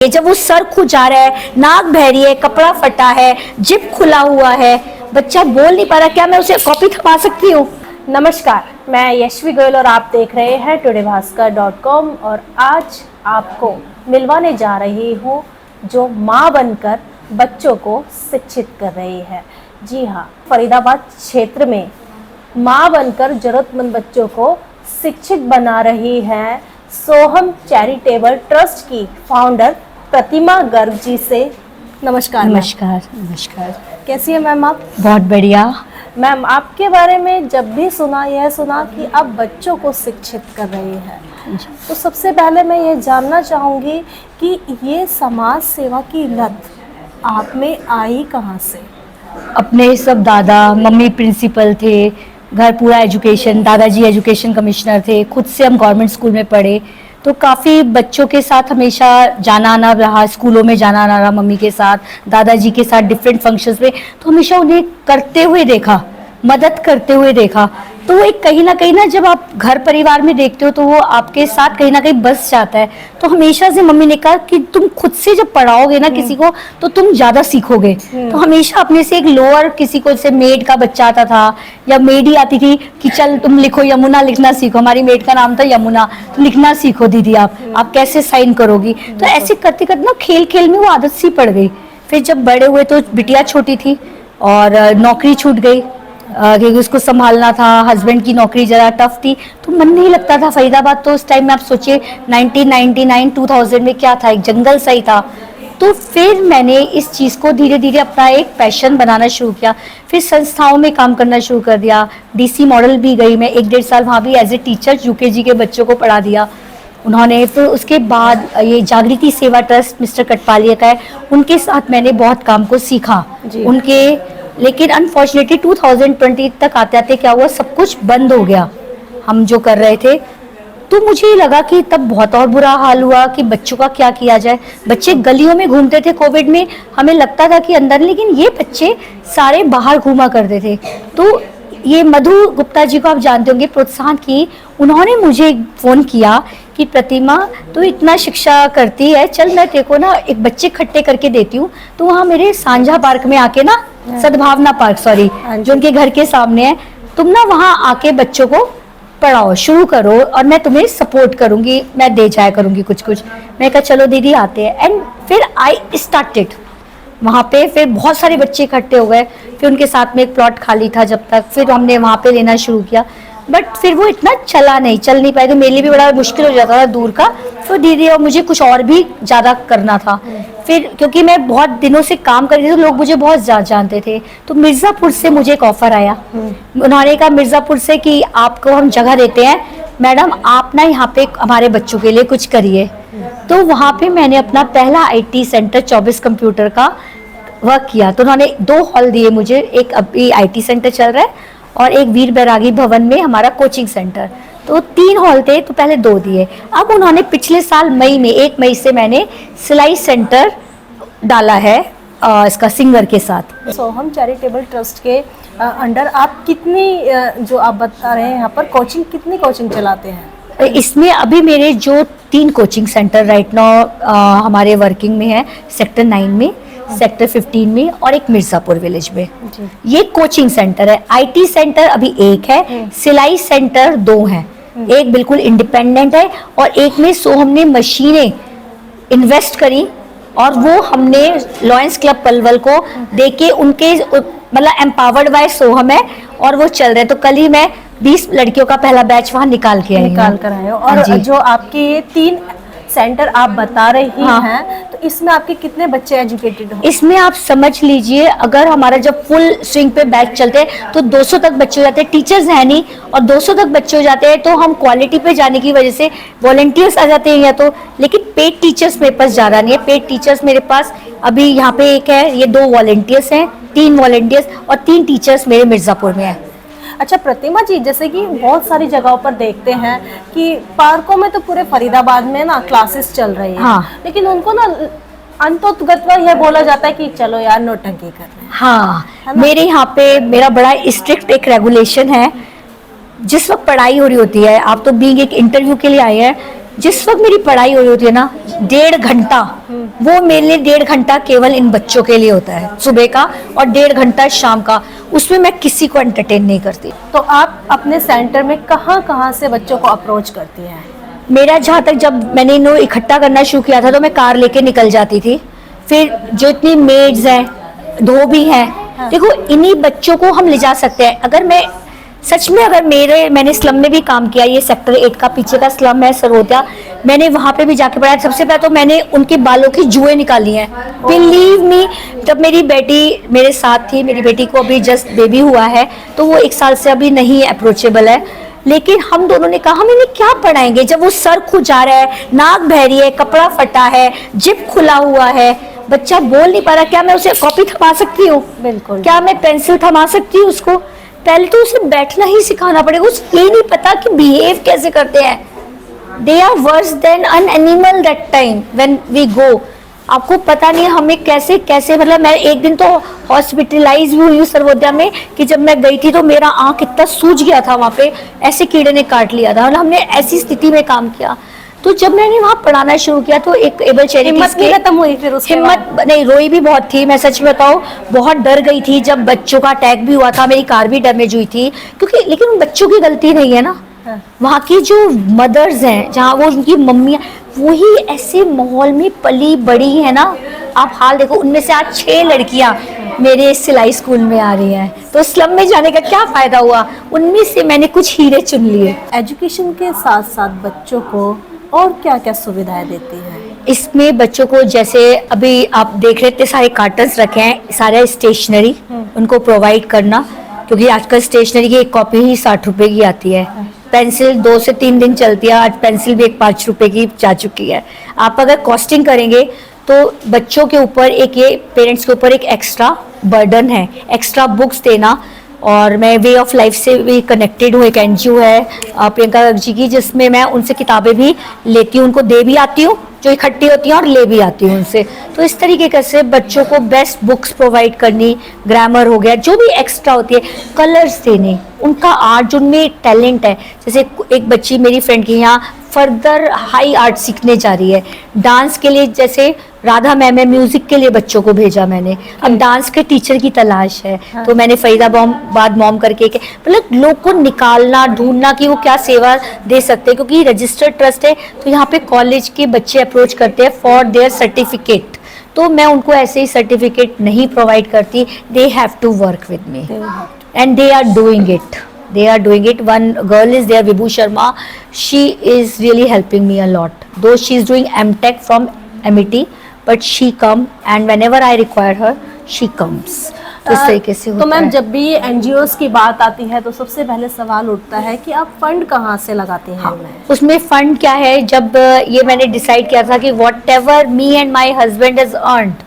जब वो सर खुजा रहा है, नाक बह रही है, कपड़ा फटा है, जिप खुला हुआ है, बच्चा बोल नहीं पा रहा, क्या मैं उसे कॉपी थमा सकती हूँ? नमस्कार, मैं यशवी गोयल और आप देख रहे हैं todayBhaskar.com। और आज आपको मिलवाने जा रही हूँ जो माँ बनकर बच्चों को शिक्षित कर रही है। जी हाँ, फरीदाबाद क्षेत्र में माँ बनकर जरूरतमंद बच्चों को शिक्षित बना रही है सोहम चैरिटेबल ट्रस्ट की फाउंडर प्रतिमा गर्ग जी से। नमस्कार। नमस्कार। नमस्कार। कैसी है मैम आप? बहुत बढ़िया मैम, आपके बारे में जब भी सुना कि आप बच्चों को शिक्षित कर रही हैं, तो सबसे पहले मैं ये जानना चाहूँगी कि ये समाज सेवा की लत आप में आई कहाँ से? अपने सब दादा मम्मी प्रिंसिपल थे, घर पूरा एजुकेशन, दादाजी एजुकेशन कमिश्नर थे, खुद से हम गवर्नमेंट स्कूल में पढ़े, तो काफ़ी बच्चों के साथ हमेशा जाना आना रहा, स्कूलों में जाना आना रहा, मम्मी के साथ, दादाजी के साथ डिफरेंट फंक्शंस में, तो हमेशा उन्हें करते हुए देखा, मदद करते हुए देखा। तो वो एक कहीं ना जब आप घर परिवार में देखते हो तो वो आपके साथ कहीं ना कहीं बस जाता है। तो हमेशा से मम्मी ने कहा कि तुम खुद से जब पढ़ाओगे ना किसी को तो तुम ज़्यादा सीखोगे। तो हमेशा अपने से एक लोअर किसी को, जैसे मेड का बच्चा आता था या मेड ही आती थी कि चल तुम लिखो, यमुना लिखना सीखो, हमारी मेड का नाम था यमुना, तो लिखना सीखो दीदी, आप कैसे साइन करोगी। तो ऐसे करते करते ना खेल खेल में वो आदत सी पड़ गई। फिर जब बड़े हुए तो बिटिया छोटी थी और नौकरी छूट गई क्योंकि उसको संभालना था, हस्बैंड की नौकरी जरा टफ थी, तो मन नहीं लगता था। फरीदाबाद तो उस टाइम में आप सोचिए 1999 2000 में क्या था, एक जंगल सा ही था। तो फिर मैंने इस चीज़ को धीरे धीरे अपना एक पैशन बनाना शुरू किया। फिर संस्थाओं में काम करना शुरू कर दिया। DC मॉडल भी गई मैं, 1-1.5 साल वहाँ भी एज ए टीचर UKG के बच्चों को पढ़ा दिया उन्होंने। फिर उसके बाद ये जागृति सेवा ट्रस्ट मिस्टर कटपालिया का है, उनके साथ मैंने बहुत काम को सीखा उनके। लेकिन अनफॉर्चुनेटली 2020 तक आते आते क्या हुआ, सब कुछ बंद हो गया हम जो कर रहे थे। तो मुझे ये लगा कि तब बहुत और बुरा हाल हुआ कि बच्चों का क्या किया जाए। बच्चे गलियों में घूमते थे कोविड में, हमें लगता था कि अंदर, लेकिन ये बच्चे सारे बाहर घूमा करते थे। तो ये मधु गुप्ता जी को आप जानते होंगे, प्रोत्साहन की, उन्होंने मुझे फ़ोन किया कि प्रतिमा तू इतना शिक्षा करती है, चल मैं तेरे को ना एक बच्चे इकट्ठे करके देती हूँ, तो वहाँ मेरे सांझा पार्क में आके ना, सद्भावना पार्क सॉरी, जो उनके घर के सामने है, तुम ना वहाँ आके बच्चों को पढ़ाओ, शुरू करो और मैं तुम्हें सपोर्ट करूँगी, मैं दे जाया करूँगी कुछ कुछ। मैं कहा चलो दीदी आते हैं। एंड फिर आई स्टार्टेड वहाँ पे, फिर बहुत सारे बच्चे इकट्ठे हो गए। फिर उनके साथ में एक प्लॉट खाली था जब तक, फिर हमने वहाँ पे लेना शुरू किया, बट फिर वो इतना चल नहीं पाए, तो मेरे लिए भी बड़ा मुश्किल हो जाता था दूर का। फिर धीरे और मुझे कुछ और भी ज़्यादा करना था। फिर क्योंकि मैं बहुत दिनों से काम कर रही थी तो लोग मुझे बहुत ज़्यादा जानते थे, तो मिर्ज़ापुर से मुझे एक ऑफ़र आया। उन्होंने कहा मिर्ज़ापुर से कि आपको हम जगह देते हैं मैडम, आप ना यहाँ पे हमारे बच्चों के लिए कुछ करिए। तो वहाँ पे मैंने अपना पहला IT सेंटर 24 कंप्यूटर का वर्क किया। तो उन्होंने 2 हॉल दिए मुझे, एक अभी IT सेंटर चल रहा है और एक वीर बैरागी भवन में हमारा कोचिंग सेंटर। तो 3 हॉल थे, तो पहले 2 दिए। अब उन्होंने पिछले साल मई में 1 मई से मैंने सिलाई सेंटर डाला है इसका सिंगर के साथ। सोहम चैरिटेबल ट्रस्ट के अंडर आप कितनी, जो आप बता रहे हैं यहाँ पर कोचिंग, कितनी कोचिंग चलाते हैं? इसमें अभी मेरे जो 3 कोचिंग सेंटर राइट नाउ हमारे वर्किंग में है, सेक्टर 9 में, सेक्टर 15 में और एक मिर्जापुर विलेज में। ये कोचिंग सेंटर है। IT सेंटर अभी 1 है, सिलाई सेंटर 2 है। एक बिल्कुल इंडिपेंडेंट है और एक में सोहम ने मशीनें इन्वेस्ट करी और वो हमने लॉयंस क्लब पलवल को देके, उनके मतलब एम्पावर्ड बाय सोहम है और वो चल रहे। तो कल ही मैं 20 लड़कियों का पहला बैच वहाँ निकाल कर आए हो। और जो आपके ये 3 सेंटर आप बता रही हैं, तो इसमें आपके कितने बच्चे एजुकेटेड हो? इसमें आप समझ लीजिए, अगर हमारा जब फुल स्विंग पे बैच चलते हैं तो 200 तक बच्चे हो जाते हैं। टीचर्स है नहीं और 200 तक बच्चे हो जाते हैं, तो हम क्वालिटी पे जाने की वजह से वॉलंटियर्स आ जाते हैं या तो, लेकिन पेड टीचर्स मेरे पास ज़्यादा नहीं है। पेड टीचर्स मेरे पास अभी यहाँ पे 1 है, ये 2 वॉलंटियर्स हैं, 3 वॉलंटियर्स और 3 टीचर्स मेरे मिर्ज़ापुर में है। अच्छा प्रतिमा जी, जैसे कि बहुत सारी जगहों पर देखते हैं कि पार्कों में तो पूरे फरीदाबाद में ना क्लासेस चल रही है, लेकिन उनको ना अंतोगत्वा यह बोला जाता है कि चलो यार नौटंकी कर रहे हैं। हाँ, मेरे यहाँ पे मेरा बड़ा स्ट्रिक्ट एक रेगुलेशन है। जिस वक्त पढ़ाई हो रही होती है, आप तो बीइंग एक इंटरव्यू के लिए आए हैं, जिस वक्त मेरी पढ़ाई हो रही होती है ना, 1.5 घंटा, वो मेरे लिए 1.5 घंटा केवल इन बच्चों के लिए होता है सुबह का, और 1.5 घंटा शाम का। उसमें मैं किसी को एंटरटेन नहीं करती। तो आप अपने सेंटर में कहाँ कहाँ से बच्चों को अप्रोच करती हैं? मेरा जहाँ तक, जब मैंने इन्हें इकट्ठा करना शुरू किया था तो मैं कार लेके निकल जाती थी। फिर जो इतनी मेड्स हैं, धोबी हैं, देखो इन्हीं बच्चों को हम ले जा सकते हैं। अगर मैं सच में, अगर मैंने स्लम में भी काम किया, ये सेक्टर 8 का पीछे का स्लम है सरोतिया, मैंने वहां पे भी जाके पढ़ाया। सबसे पहले तो मैंने उनके बालों की जुएं निकाली हैं, बिलीव मी। जब मेरी बेटी मेरे साथ थी, मेरी बेटी को अभी जस्ट बेबी हुआ है, तो वो 1 साल से अभी नहीं अप्रोचेबल है, लेकिन हम दोनों ने कहा हम इन्हें क्या पढ़ाएंगे जब वो सर खुजा रहा है, नाक बह रही है, कपड़ा फटा है, जिप खुला हुआ है, बच्चा बोल नहीं पा रहा। क्या मैं उसे कॉपी थमा सकती हूँ? बिल्कुल। क्या मैं पेंसिल थमा सकती हूँ उसको? पहले तो उसे बैठना ही सिखाना पड़ेगा। उसे ये नहीं पता कि बिहेव कैसे करते हैं। They are worse than an animal that time when we go. आपको पता नहीं हमें कैसे कैसे, मतलब मैं एक दिन तो हॉस्पिटलाइज भी हुई हूँ सर्वोदया में, कि जब मैं गई थी तो मेरा आंख इतना सूज गया था, वहाँ पे ऐसे कीड़े ने काट लिया था। हमने ऐसी स्थिति में काम किया। तो जब मैंने वहाँ पढ़ाना शुरू किया तो एक एबल चैरिटीज हिम्मत नहीं खत्म हुई फिर उसके बाद? हिम्मत नहीं, रोई भी बहुत थी। मैं सच बताऊं, बहुत डर गई थी जब बच्चों का अटैक भी हुआ था, मेरी कार भी डैमेज हुई थी, क्योंकि लेकिन उन बच्चों की गलती नहीं है ना। वहाँ की जो मदर्स हैं, जहाँ वो उनकी मम्मियाँ, वही ऐसे माहौल में पली बड़ी है ना। आप हाल देखो, उनमें से आज 6 लड़कियां मेरे सिलाई स्कूल में आ रही हैं। तो स्लम में जाने का क्या फायदा हुआ? उनमें से मैंने कुछ हीरे चुन लिए। एजुकेशन के साथ साथ बच्चों को और क्या क्या सुविधाएं देती है? इसमें बच्चों को, जैसे अभी आप देख रहे थे सारे कार्टन्स रखे हैं, सारे स्टेशनरी उनको प्रोवाइड करना, क्योंकि आजकल स्टेशनरी की एक कॉपी ही 60 रुपए की आती है। पेंसिल 2 से 3 दिन चलती है, आज पेंसिल भी एक 5 रुपए की जा चुकी है। आप अगर कॉस्टिंग करेंगे तो बच्चों के ऊपर एक, ये पेरेंट्स के ऊपर एक एक्स्ट्रा बर्डन है, एक्स्ट्रा बुक्स देना। और मैं वे ऑफ लाइफ से भी कनेक्टेड हूँ, एक एनजीओ है प्रियंका जी की, जिसमें मैं उनसे किताबें भी लेती हूँ, उनको दे भी आती हूँ जो इकट्ठी होती हैं, और ले भी आती हूँ उनसे। तो इस तरीके से बच्चों को बेस्ट बुक्स प्रोवाइड करनी, ग्रामर हो गया, जो भी एक्स्ट्रा होती है, कलर्स देने, उनका आर्ट जो उनमें टैलेंट है। जैसे एक बच्ची मेरी फ्रेंड की यहाँ फर्दर हाई आर्ट सीखने जा रही है, डांस के लिए, जैसे राधा मैम है, म्यूजिक के लिए बच्चों को भेजा मैंने। अब डांस के टीचर की तलाश है। तो मैंने फरीदाबाद मॉम करके, मतलब लोग को निकालना, ढूंढना कि वो क्या सेवा दे सकते हैं, क्योंकि रजिस्टर्ड ट्रस्ट है। तो यहाँ पे कॉलेज के बच्चे अप्रोच करते हैं फॉर देयर सर्टिफिकेट, तो मैं उनको ऐसे ही सर्टिफिकेट नहीं प्रोवाइड करती। They have to work with me and they are doing it. One girl is there, Vibhu Sharma. She is really helping me a lot, though she is doing MTech from MET, but she come and whenever I require her she comes. तो इस तरीके से होता तो ma'am, है। जब भी NGOs की बात आती है तो सबसे पहले सवाल उठता है कि आप फंड कहाँ से लगाते हैं? उसमें फंड क्या है, जब ये मैंने डिसाइड किया था कि whatever me and my husband has earned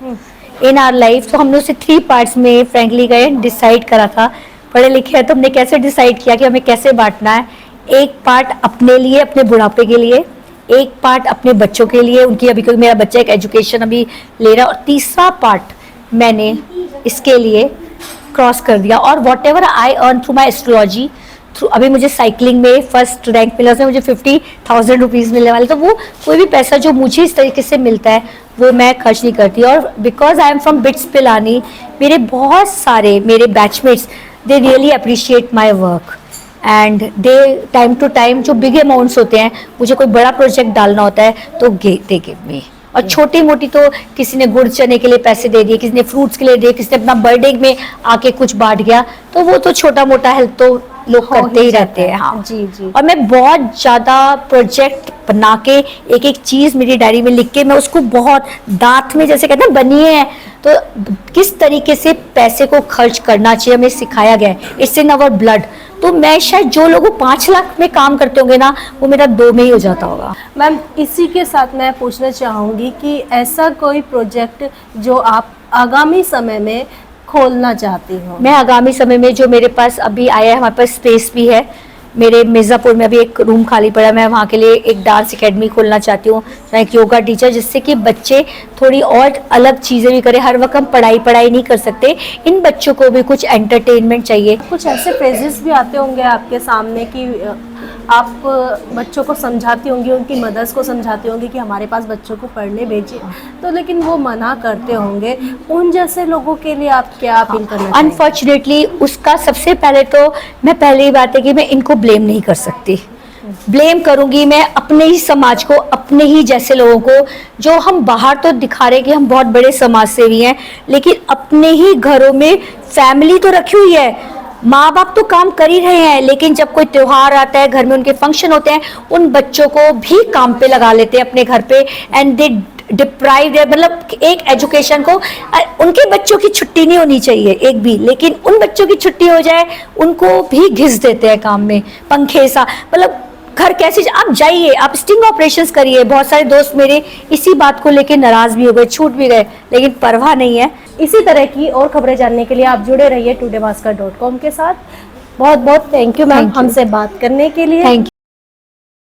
in our life, तो हमने उसे 3 पार्ट्स में फ्रेंकली गए डिसाइड करा था। पढ़े लिखे हैं तो हमने कैसे डिसाइड किया कि हमें कैसे बांटना है। एक पार्ट अपने लिए, अपने बुढ़ापे के लिए, एक पार्ट अपने बच्चों के लिए, उनकी अभी, क्योंकि मेरा बच्चा एक एजुकेशन अभी ले रहा है, और तीसरा पार्ट मैंने इसके लिए क्रॉस कर दिया। और what ever I earn through my astrology, through, अभी मुझे साइकिलिंग में फर्स्ट रैंक मिला, उसमें मुझे 50,000 रुपीज़ मिलने वाले, तो वो कोई भी पैसा जो मुझे इस तरीके से मिलता है वो मैं खर्च नहीं करती। और because I am from BITS Pilani, मेरे बहुत सारे मेरे batchmates, they really appreciate my work and they time to time, जो बिग अमाउंट्स होते हैं, मुझे कोई बड़ा प्रोजेक्ट डालना होता है तो दे गिव मी। और छोटी मोटी तो किसी ने गुड़ चने के लिए पैसे दे दिए, किसी ने फ्रूट्स के लिए दिए, किसी ने अपना बर्थडे में आके कुछ बांट गया, तो वो तो छोटा मोटा हेल्प तो लोग करते ही रहते हैं। हाँ जी जी। और मैं बहुत ज़्यादा प्रोजेक्ट बना के, एक एक चीज़ मेरी डायरी में लिख के, मैं उसको बहुत दांत में, जैसे कहते हैं बनिए है, तो किस तरीके से पैसे को खर्च करना चाहिए हमें सिखाया गया है। It's in our blood. तो मैं शायद, जो लोग 5 लाख में काम करते होंगे ना, वो मेरा 2 में ही हो जाता होगा। मैम, इसी के साथ मैं पूछना चाहूँगी कि ऐसा कोई प्रोजेक्ट जो आप आगामी समय में खोलना चाहती हो? मैं आगामी समय में, जो मेरे पास अभी आया है, हमारे पास स्पेस भी है, मेरे मिर्ज़ापुर में अभी एक रूम खाली पड़ा है, मैं वहाँ के लिए एक डांस एकेडमी खोलना चाहती हूँ, एक योगा टीचर, जिससे कि बच्चे थोड़ी और अलग चीज़ें भी करें। हर वक्त हम पढ़ाई नहीं कर सकते, इन बच्चों को भी कुछ एंटरटेनमेंट चाहिए। कुछ ऐसे फ्रेजेस भी आते होंगे आपके सामने कि आप बच्चों को समझाती होंगी, उनकी मदर्स को समझाती होंगी कि हमारे पास बच्चों को पढ़ने भेजिए, तो लेकिन वो मना करते होंगे। उन जैसे लोगों के लिए आप क्या अपील करना चाहेंगे? अनफॉर्चुनेटली उसका सबसे पहले तो मैं पहली बात है कि मैं इनको ब्लेम नहीं कर सकती। ब्लेम करूंगी मैं अपने ही समाज को, अपने ही जैसे लोगों को, जो हम बाहर तो दिखा रहे कि हम बहुत बड़े समाज सेवी हैं, लेकिन अपने ही घरों में फैमिली तो रखी हुई है, माँ बाप तो काम कर ही रहे हैं, लेकिन जब कोई त्योहार आता है, घर में उनके फंक्शन होते हैं, उन बच्चों को भी काम पे लगा लेते हैं अपने घर पे, एंड दे डिप्राइव, मतलब एक एजुकेशन को, उनके बच्चों की छुट्टी नहीं होनी चाहिए एक भी, लेकिन उन बच्चों की छुट्टी हो जाए उनको भी घिस देते हैं काम में, पंखे सा, मतलब घर कैसे, आप जाइए, आप स्टिंग ऑपरेशंस करिए। बहुत सारे दोस्त मेरे इसी बात को लेके नाराज भी हो गए, छूट भी गए, लेकिन परवाह नहीं है। इसी तरह की और खबरें जानने के लिए आप जुड़े रहिए todayvaskar.com के साथ। बहुत बहुत thank you ma'am Thank you. हमसे बात करने के लिए। थैंक